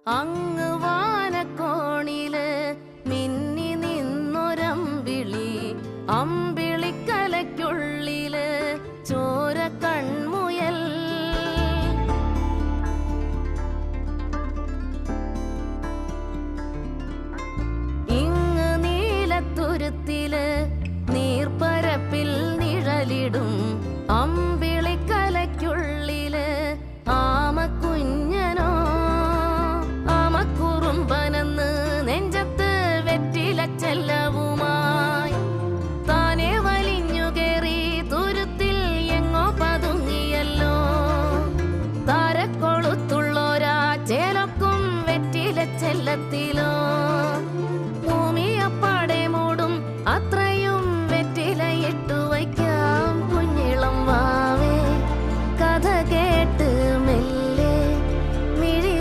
അങ്ങ് വാനക്കോണില് മിന്നി നിന്നൊരമ്പിളി, അമ്പിളിക്കലയ്ക്കുള്ളില് ചോര കൺമുയൽ. ഇങ്ങ് നീലത്തുരുത്തില് നീർപ്പരപ്പിൽ നിഴലിടും അമ്പിളിക്കലയ്ക്കുള്ളില് ആമക്കുഞ്ഞനോ. ആമക്കുറുമ്പനെന്ന് നെഞ്ചത്ത് വെറ്റിലച്ചെല്ലവുമായി താനെ വലിഞ്ഞു കേറി തുരുത്തിൽ എങ്ങോ പതുങ്ങിയല്ലോ. താരക്കൊളുത്തുള്ളോരാ ചേലൊക്കും വെറ്റിലച്ചെല്ലത്തിലോ.